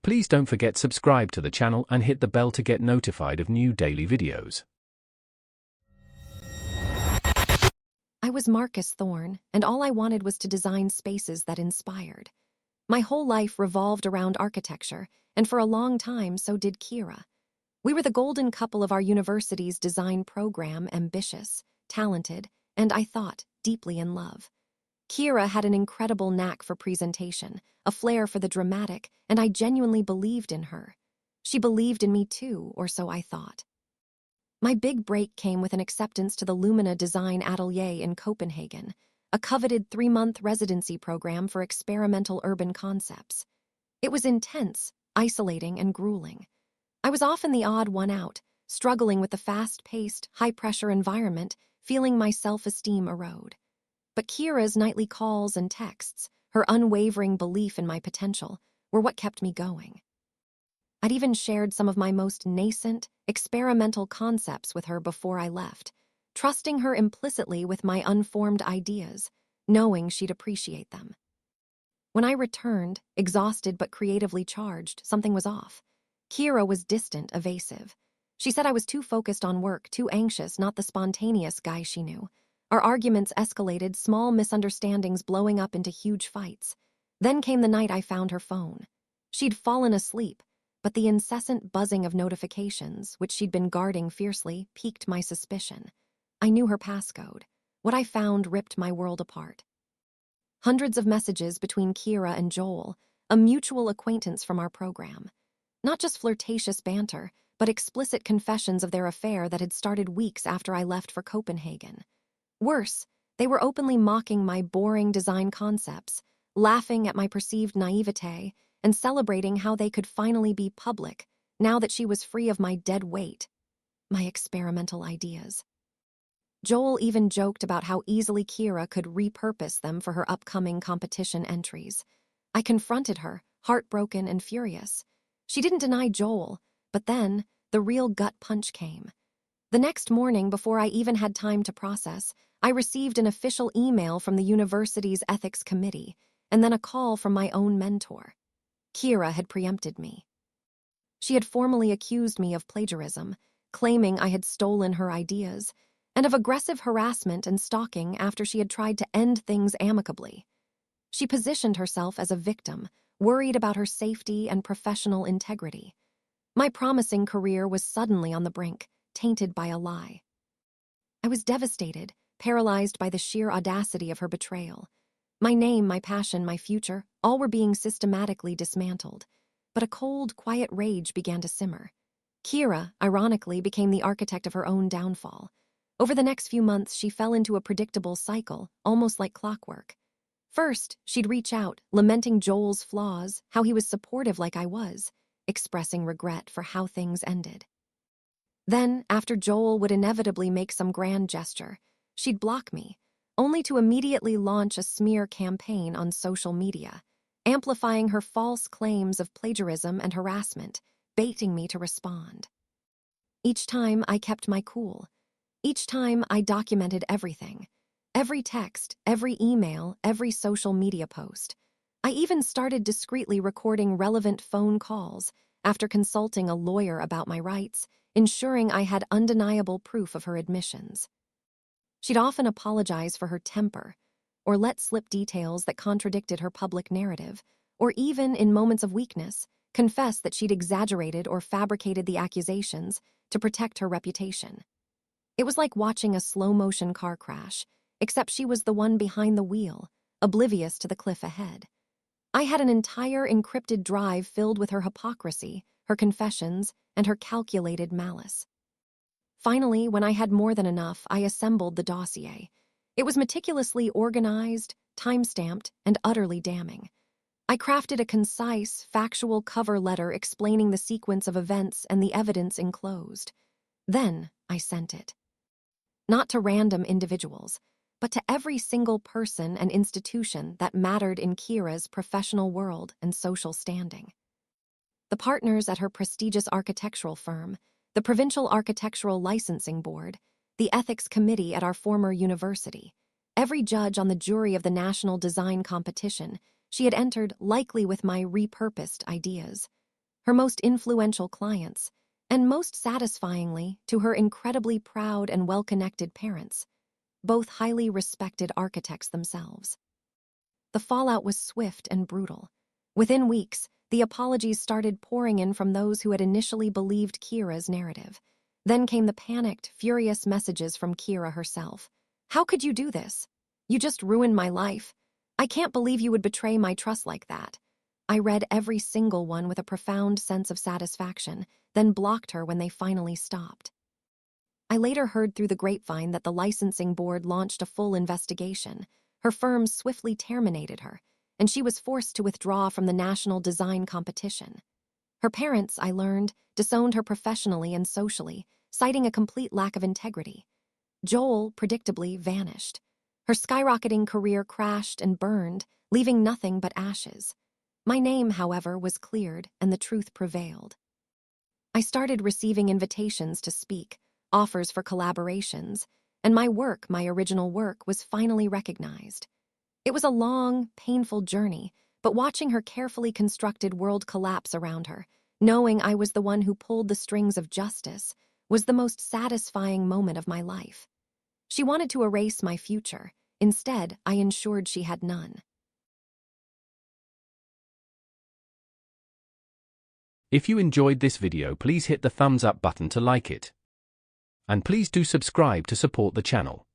Please don't forget subscribe to the channel and hit the bell to get notified of new daily videos. I was Marcus Thorne, and all I wanted was to design spaces that inspired. My whole life revolved around architecture, and for a long time so did Kira. We were the golden couple of our university's design program, ambitious, talented, and I thought, deeply in love. Kira had an incredible knack for presentation, a flair for the dramatic, and I genuinely believed in her. She believed in me too, or so I thought. My big break came with an acceptance to the Lumina Design Atelier in Copenhagen, a coveted 3-month residency program for experimental urban concepts. It was intense, isolating, and grueling. I was often the odd one out, struggling with the fast-paced, high-pressure environment, feeling my self-esteem erode. But Kira's nightly calls and texts, her unwavering belief in my potential, were what kept me going. I'd even shared some of my most nascent, experimental concepts with her before I left, trusting her implicitly with my unformed ideas, knowing she'd appreciate them. When I returned, exhausted but creatively charged, something was off. Kira was distant, evasive. She said I was too focused on work, too anxious, not the spontaneous guy she knew. Our arguments escalated, small misunderstandings blowing up into huge fights. Then came the night I found her phone. She'd fallen asleep, but the incessant buzzing of notifications, which she'd been guarding fiercely, piqued my suspicion. I knew her passcode. What I found ripped my world apart. Hundreds of messages between Kira and Joel, a mutual acquaintance from our program. Not just flirtatious banter, but explicit confessions of their affair that had started weeks after I left for Copenhagen. Worse, they were openly mocking my boring design concepts, laughing at my perceived naivete, and celebrating how they could finally be public, now that she was free of my dead weight, my experimental ideas. Joel even joked about how easily Kira could repurpose them for her upcoming competition entries. I confronted her, heartbroken and furious. She didn't deny Joel, but then the real gut punch came. The next morning, before I even had time to process, I received an official email from the university's ethics committee, and then a call from my own mentor. Kira had preempted me. She had formally accused me of plagiarism, claiming I had stolen her ideas, and of aggressive harassment and stalking after she had tried to end things amicably. She positioned herself as a victim, worried about her safety and professional integrity. My promising career was suddenly on the brink, tainted by a lie. I was devastated, paralyzed by the sheer audacity of her betrayal. My name, my passion, my future, all were being systematically dismantled. But a cold, quiet rage began to simmer. Kira, ironically, became the architect of her own downfall. Over the next few months, she fell into a predictable cycle, almost like clockwork. First, she'd reach out, lamenting Joel's flaws, how he was supportive like I was, expressing regret for how things ended. Then, after Joel would inevitably make some grand gesture, she'd block me, only to immediately launch a smear campaign on social media, amplifying her false claims of plagiarism and harassment, baiting me to respond. Each time I kept my cool. Each time I documented everything. Every text, every email, every social media post. I even started discreetly recording relevant phone calls after consulting a lawyer about my rights, ensuring I had undeniable proof of her admissions. She'd often apologize for her temper, or let slip details that contradicted her public narrative, or even, in moments of weakness, confess that she'd exaggerated or fabricated the accusations to protect her reputation. It was like watching a slow-motion car crash, except she was the one behind the wheel, oblivious to the cliff ahead. I had an entire encrypted drive filled with her hypocrisy, her confessions, and her calculated malice. Finally, when I had more than enough, I assembled the dossier. It was meticulously organized, time-stamped, and utterly damning. I crafted a concise, factual cover letter explaining the sequence of events and the evidence enclosed. Then I sent it. Not to random individuals, but to every single person and institution that mattered in Kira's professional world and social standing. The partners at her prestigious architectural firm, the Provincial Architectural Licensing Board, the Ethics Committee at our former university, every judge on the jury of the national design competition she had entered likely with my repurposed ideas. her most influential clients, and most satisfyingly, to her incredibly proud and well-connected parents, both highly respected architects themselves. The fallout was swift and brutal. Within weeks, the apologies started pouring in from those who had initially believed Kira's narrative. Then came the panicked, furious messages from Kira herself. "How could you do this? You just ruined my life. I can't believe you would betray my trust like that." I read every single one with a profound sense of satisfaction, then blocked her when they finally stopped. I later heard through the grapevine that the licensing board launched a full investigation. Her firm swiftly terminated her, and she was forced to withdraw from the national design competition. Her parents, I learned, disowned her professionally and socially, citing a complete lack of integrity. Joel, predictably, vanished. Her skyrocketing career crashed and burned, leaving nothing but ashes. My name, however, was cleared, and the truth prevailed. I started receiving invitations to speak, offers for collaborations, and my work, my original work, was finally recognized. It was a long, painful journey, but watching her carefully constructed world collapse around her, knowing I was the one who pulled the strings of justice, was the most satisfying moment of my life. She wanted to erase my future. Instead, I ensured she had none. If you enjoyed this video, please hit the thumbs up button to like it. And please do subscribe to support the channel.